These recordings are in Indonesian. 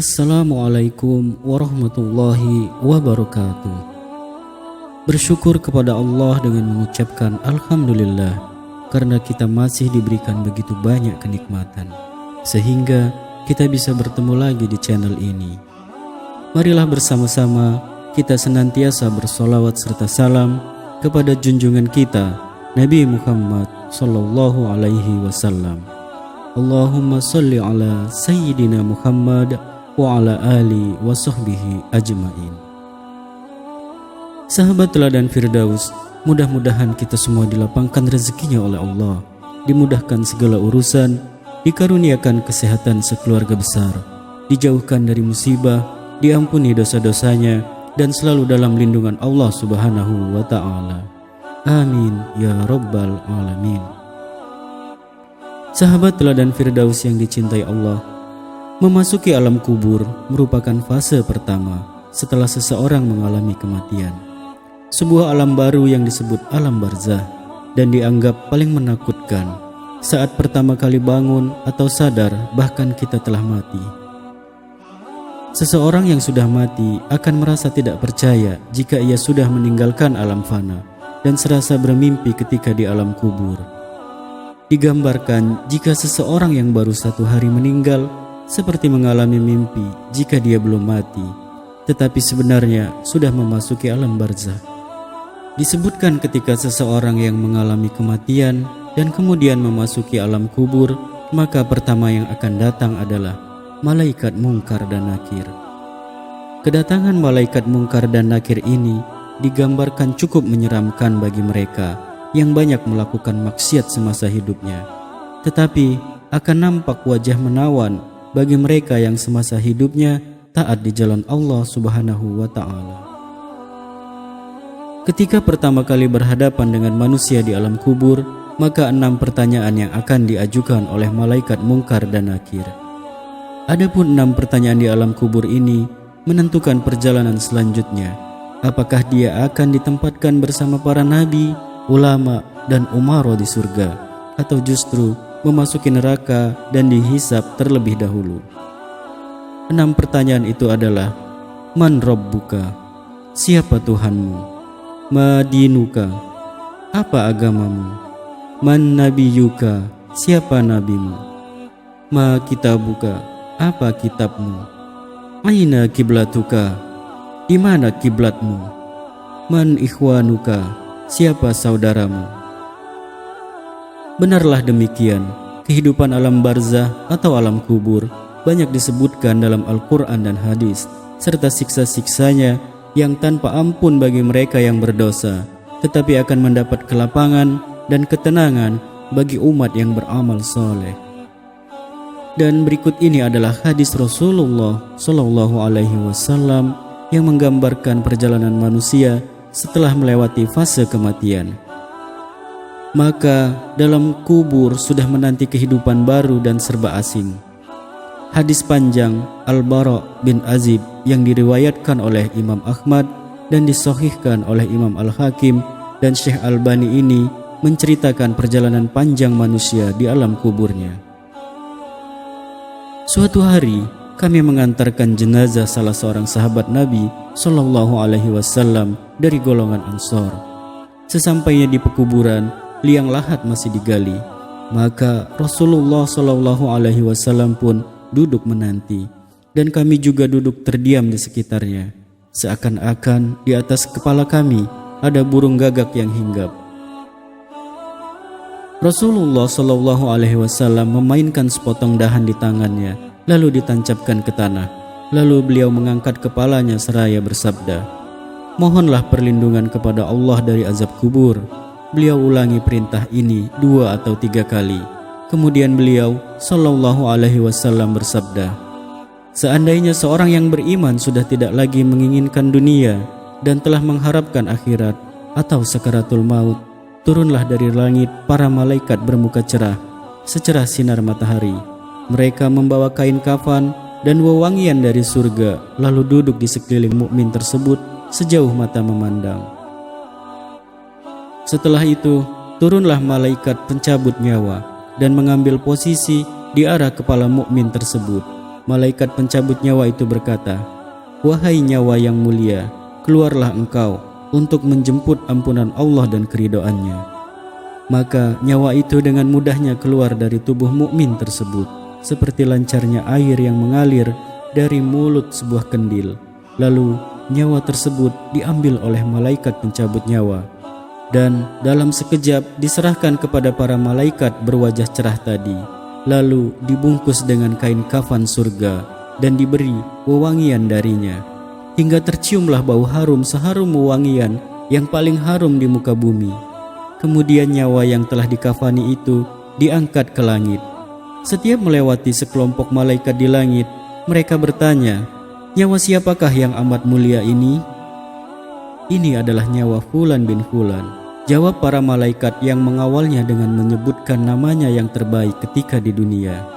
Assalamualaikum warahmatullahi wabarakatuh. Bersyukur kepada Allah dengan mengucapkan Alhamdulillah, karena kita masih diberikan begitu banyak kenikmatan, sehingga kita bisa bertemu lagi di channel ini. Marilah bersama-sama kita senantiasa bersolawat serta salam kepada junjungan kita Nabi Muhammad sallallahu alaihi wasallam. Allahumma salli ala Sayyidina Muhammad wa ala ali wa sahbihi ajmain. Sahabat teladan Firdaus, mudah-mudahan kita semua dilapangkan rezekinya oleh Allah, dimudahkan segala urusan, dikaruniakan kesehatan sekeluarga besar, dijauhkan dari musibah, diampuni dosa-dosanya, dan selalu dalam lindungan Allah Subhanahu wa ta'ala. Amin ya rabbal alamin. Sahabat teladan Firdaus yang dicintai Allah, memasuki alam kubur merupakan fase pertama setelah seseorang mengalami kematian. Sebuah alam baru yang disebut alam barzah dan dianggap paling menakutkan saat pertama kali bangun atau sadar bahkan kita telah mati. Seseorang yang sudah mati akan merasa tidak percaya jika ia sudah meninggalkan alam fana dan serasa bermimpi ketika di alam kubur. Digambarkan jika seseorang yang baru 1 hari meninggal seperti mengalami mimpi jika dia belum mati, tetapi sebenarnya sudah memasuki alam barzah. Disebutkan ketika seseorang yang mengalami kematian dan kemudian memasuki alam kubur, maka pertama yang akan datang adalah malaikat mungkar dan nakir. Kedatangan malaikat mungkar dan nakir ini digambarkan cukup menyeramkan bagi mereka yang banyak melakukan maksiat semasa hidupnya, tetapi akan nampak wajah menawan bagi mereka yang semasa hidupnya taat di jalan Allah Subhanahu wa ta'ala. Ketika pertama kali berhadapan dengan manusia di alam kubur, maka 6 pertanyaan yang akan diajukan oleh malaikat mungkar dan nakir. Adapun 6 pertanyaan di alam kubur ini menentukan perjalanan selanjutnya. Apakah dia akan ditempatkan bersama para nabi, ulama, dan umara di surga, atau justru memasuki neraka dan dihisab terlebih dahulu. 6 pertanyaan itu adalah: Man Rabbuka? Siapa Tuhanmu? Ma dinuka? Apa agamamu? Man Nabiyuka? Siapa nabimu? Ma kitabuka? Apa kitabmu? Aina kiblatuka? Di mana kiblatmu? Man ikhwanuka? Siapa saudaramu? Benarlah demikian, kehidupan alam barzah atau alam kubur banyak disebutkan dalam Al-Quran dan hadis, serta siksa-siksanya yang tanpa ampun bagi mereka yang berdosa, tetapi akan mendapat kelapangan dan ketenangan bagi umat yang beramal soleh. Dan berikut ini adalah hadis Rasulullah Sallallahu Alaihi Wasallam yang menggambarkan perjalanan manusia setelah melewati fase kematian. Maka dalam kubur sudah menanti kehidupan baru dan serba asing. Hadis panjang Al-Bara bin Azib yang diriwayatkan oleh Imam Ahmad dan disahihkan oleh Imam Al-Hakim dan Syekh Albani ini menceritakan perjalanan panjang manusia di alam kuburnya. Suatu hari kami mengantarkan jenazah salah seorang sahabat Nabi Sallallahu Alaihi Wasallam dari golongan Ansor. Sesampainya di pekuburan, liang lahat masih digali, maka Rasulullah Sallallahu Alaihi Wasallam pun duduk menanti, dan kami juga duduk terdiam di sekitarnya, seakan-akan di atas kepala kami ada burung gagak yang hinggap. Rasulullah Sallallahu Alaihi Wasallam memainkan sepotong dahan di tangannya, lalu ditancapkan ke tanah. Lalu beliau mengangkat kepalanya seraya bersabda, "Mohonlah perlindungan kepada Allah dari azab kubur." Beliau ulangi perintah ini 2 atau 3 kali. Kemudian beliau Sallallahu Alaihi Wasallam bersabda, "Seandainya seorang yang beriman sudah tidak lagi menginginkan dunia dan telah mengharapkan akhirat atau sakaratul maut, turunlah dari langit para malaikat bermuka cerah, secerah sinar matahari. Mereka membawa kain kafan dan wewangian dari surga, lalu duduk di sekeliling mukmin tersebut sejauh mata memandang. Setelah itu, turunlah malaikat pencabut nyawa dan mengambil posisi di arah kepala mukmin tersebut. malaikat pencabut nyawa itu berkata, "Wahai nyawa yang mulia, keluarlah engkau untuk menjemput ampunan Allah dan keridhoannya." Maka nyawa itu dengan mudahnya keluar dari tubuh mukmin tersebut, seperti lancarnya air yang mengalir dari mulut sebuah kendil. Lalu nyawa tersebut diambil oleh malaikat pencabut nyawa, dan dalam sekejap diserahkan kepada para malaikat berwajah cerah tadi, lalu dibungkus dengan kain kafan surga dan diberi wewangian darinya, hingga terciumlah bau harum seharum wewangian yang paling harum di muka bumi. Kemudian nyawa yang telah dikafani itu diangkat ke langit. Setiap melewati sekelompok malaikat di langit, mereka bertanya, "Nyawa siapakah yang amat mulia ini?" "Ini adalah nyawa Fulan bin Fulan," jawab para malaikat yang mengawalnya dengan menyebutkan namanya yang terbaik ketika di dunia.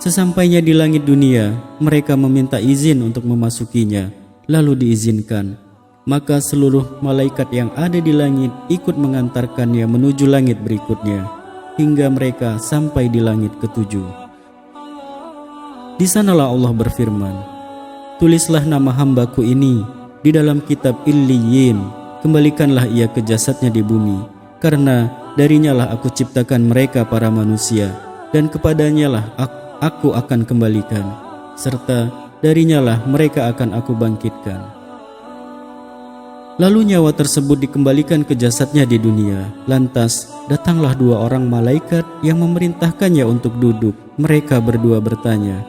Sesampainya di langit dunia, mereka meminta izin untuk memasukinya, lalu diizinkan. Maka seluruh malaikat yang ada di langit ikut mengantarkannya menuju langit berikutnya, hingga mereka sampai di langit ketujuh. Di sanalah Allah berfirman, "Tulislah nama hambaku ini di dalam kitab Illiyin, kembalikanlah ia ke jasadnya di bumi, karena darinya lah aku ciptakan mereka para manusia, dan kepadanya lah aku akan kembalikan, serta darinya lah mereka akan aku bangkitkan." Lalu nyawa tersebut dikembalikan ke jasadnya di dunia. Lantas datanglah dua orang malaikat yang memerintahkannya untuk duduk. Mereka berdua bertanya,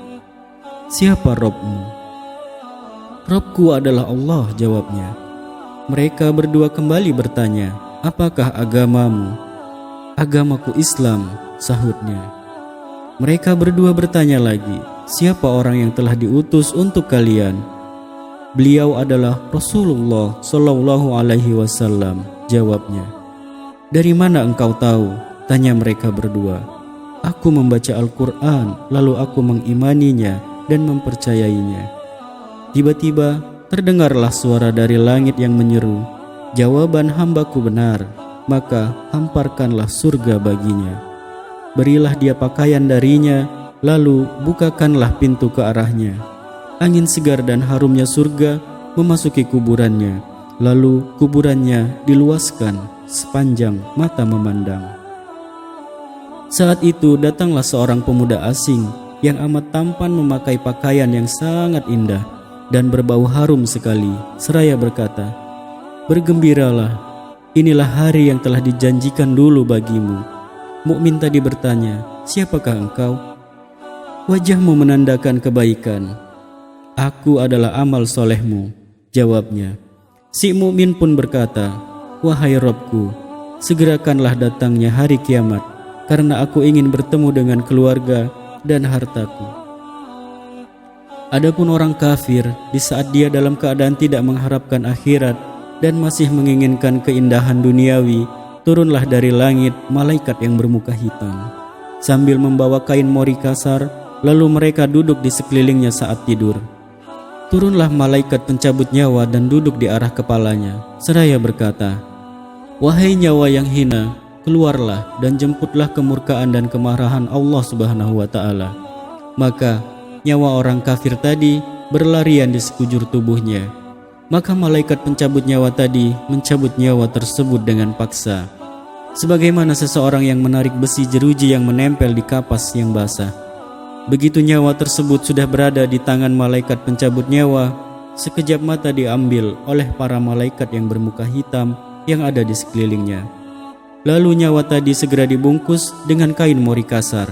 "Siapa Robmu?" "Robku adalah Allah," jawabnya. Mereka berdua kembali bertanya, "Apakah agamamu?" "Agamaku Islam," sahutnya. Mereka berdua bertanya lagi, "Siapa orang yang telah diutus untuk kalian?" "Beliau adalah Rasulullah Shallallahu Alaihi Wasallam," jawabnya. "Dari mana engkau tahu?" tanya mereka berdua. "Aku membaca Al-Quran, lalu aku mengimaninya dan mempercayainya." Tiba-tiba terdengarlah suara dari langit yang menyeru, "Jawaban hambaku benar, maka hamparkanlah surga baginya. Berilah dia pakaian darinya, lalu bukakanlah pintu ke arahnya. Angin segar dan harumnya surga memasuki kuburannya, lalu kuburannya diluaskan sepanjang mata memandang." Saat itu datanglah seorang pemuda asing yang amat tampan memakai pakaian yang sangat indah dan berbau harum sekali, seraya berkata, "Bergembiralah, inilah hari yang telah dijanjikan dulu bagimu." Mukmin tadi bertanya, "Siapakah engkau?" "Wajahmu menandakan kebaikan." "Aku adalah amal solehmu," jawabnya. Si mukmin pun berkata, "Wahai Robku, segerakanlah datangnya hari kiamat, karena aku ingin bertemu dengan keluarga dan hartaku." Adapun orang kafir, di saat dia dalam keadaan tidak mengharapkan akhirat dan masih menginginkan keindahan duniawi, turunlah dari langit malaikat yang bermuka hitam sambil membawa kain mori kasar, lalu mereka duduk di sekelilingnya saat tidur. Turunlah malaikat pencabut nyawa dan duduk di arah kepalanya, seraya berkata, "Wahai nyawa yang hina, keluarlah dan jemputlah kemurkaan dan kemarahan Allah Subhanahu wa Ta'ala." Maka nyawa orang kafir tadi berlarian di sekujur tubuhnya. Maka malaikat pencabut nyawa tadi mencabut nyawa tersebut dengan paksa, sebagaimana seseorang yang menarik besi jeruji yang menempel di kapas yang basah. Begitu nyawa tersebut sudah berada di tangan malaikat pencabut nyawa, sekejap mata diambil oleh para malaikat yang bermuka hitam yang ada di sekelilingnya. Lalu nyawa tadi segera dibungkus dengan kain mori kasar.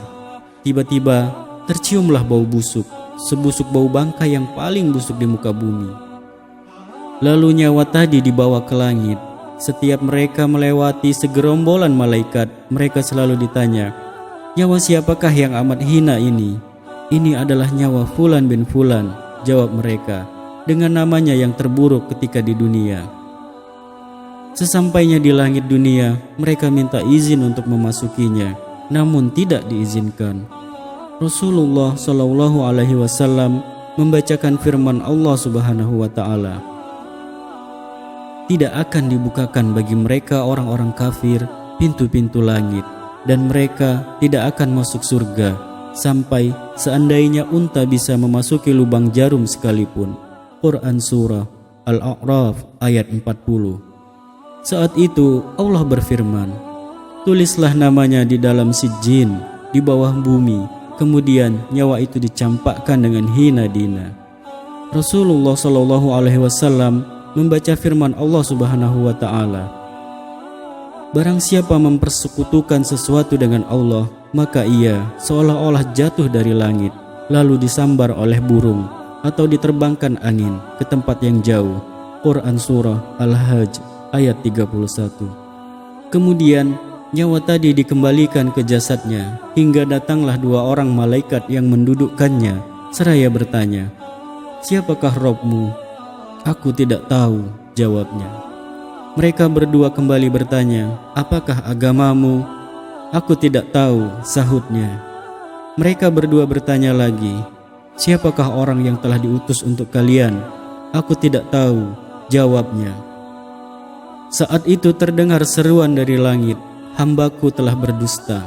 Tiba-tiba terciumlah bau busuk, sebusuk bau bangkai yang paling busuk di muka bumi. Lalu nyawa tadi dibawa ke langit. Setiap mereka melewati segerombolan malaikat, mereka selalu ditanya, "Nyawa siapakah yang amat hina ini?" "Ini adalah nyawa Fulan bin Fulan," jawab mereka, "dengan namanya yang terburuk ketika di dunia." Sesampainya di langit dunia, mereka minta izin untuk memasukinya, namun tidak diizinkan. Rasulullah Shallallahu Alaihi Wasallam membacakan firman Allah Subhanahu wa Ta'ala, "Tidak akan dibukakan bagi mereka orang-orang kafir pintu-pintu langit, dan mereka tidak akan masuk surga sampai seandainya unta bisa memasuki lubang jarum sekalipun. Quran Surah Al-A'raf ayat 40. Saat itu Allah berfirman, tulislah namanya di dalam sijjin, di bawah bumi, kemudian nyawa itu dicampakkan dengan hina dina. Rasulullah SAW membaca firman Allah Subhanahu wa Ta'ala, barang siapa mempersekutukan sesuatu dengan Allah, maka ia seolah-olah jatuh dari langit, lalu disambar oleh burung atau diterbangkan angin ke tempat yang jauh. Quran Surah Al-Hajj ayat 31. Kemudian nyawa tadi dikembalikan ke jasadnya, hingga datanglah 2 orang malaikat yang mendudukkannya, seraya bertanya, siapakah Rabbmu? Aku tidak tahu, jawabnya. Mereka berdua kembali bertanya, apakah agamamu? Aku tidak tahu, sahutnya. Mereka berdua bertanya lagi, siapakah orang yang telah diutus untuk kalian? Aku tidak tahu, jawabnya. Saat itu terdengar seruan dari langit, hambaku telah berdusta,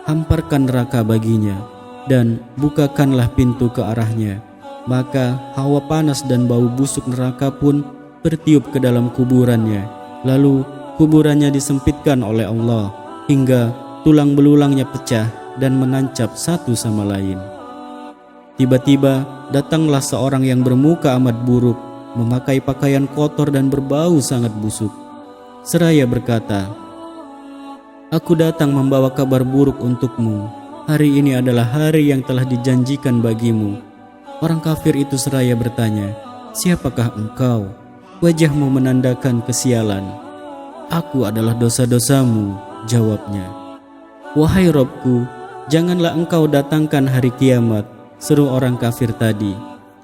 hamparkan neraka baginya, dan bukakanlah pintu ke arahnya. Maka hawa panas dan bau busuk neraka pun bertiup ke dalam kuburannya. Lalu kuburannya disempitkan oleh Allah, hingga tulang belulangnya pecah dan menancap satu sama lain. Tiba-tiba datanglah seorang yang bermuka amat buruk, memakai pakaian kotor dan berbau sangat busuk, seraya berkata, aku datang membawa kabar buruk untukmu. Hari ini adalah hari yang telah dijanjikan bagimu. Orang kafir itu seraya bertanya, siapakah engkau? Wajahmu menandakan kesialan. Aku adalah dosa-dosamu, jawabnya. Wahai Rabbku, janganlah engkau datangkan hari kiamat, seru orang kafir tadi.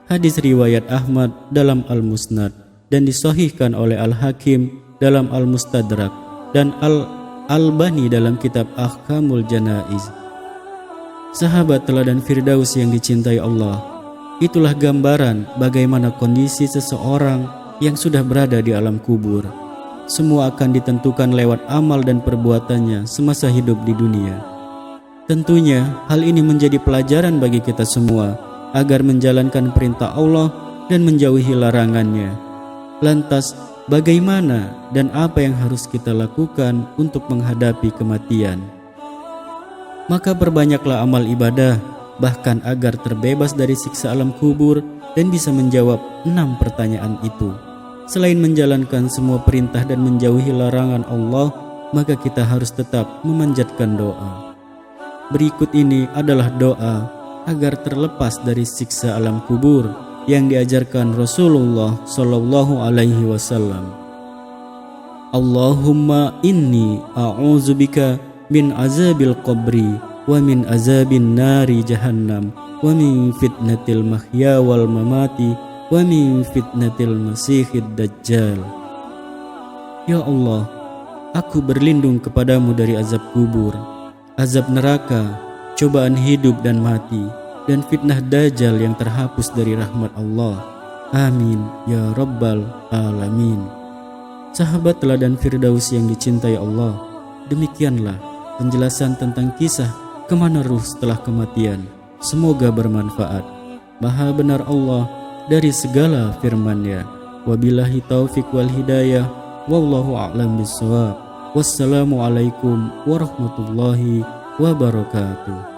Hadis riwayat Ahmad dalam Al-Musnad dan disahihkan oleh Al-Hakim dalam Al-Mustadrak dan Al-Albani dalam kitab Ahkamul Janaiz. Sahabat teladan Firdaus yang dicintai Allah, itulah gambaran bagaimana kondisi seseorang yang sudah berada di alam kubur. Semua akan ditentukan lewat amal dan perbuatannya semasa hidup di dunia. Tentunya hal ini menjadi pelajaran bagi kita semua agar menjalankan perintah Allah dan menjauhi larangannya. Lantas, bagaimana dan apa yang harus kita lakukan untuk menghadapi kematian? Maka perbanyaklah amal ibadah, bahkan agar terbebas dari siksa alam kubur dan bisa menjawab 6 pertanyaan itu. Selain menjalankan semua perintah dan menjauhi larangan Allah, maka kita harus tetap memanjatkan doa. Berikut ini adalah doa agar terlepas dari siksa alam kubur yang diajarkan Rasulullah sallallahu alaihi wasallam. Allahumma inni a'udzubika min azabil qabri wa min azabin nari jahannam wa min fitnatil mahya wal mamati wa min fitnatil masihid dajjal. Ya Allah, aku berlindung kepadamu dari azab kubur, azab neraka, cobaan hidup dan mati, dan fitnah dajjal yang terhapus dari rahmat Allah. Amin ya rabbal alamin. Sahabat teladan Firdaus yang dicintai Allah, demikianlah penjelasan tentang kisah kemana ruh setelah kematian. Semoga bermanfaat. Maha benar Allah dari segala firman-Nya. Wabillahi taufiq wal hidayah. Wallahu a'lam bishawab. Wassalamualaikum warahmatullahi wabarakatuh.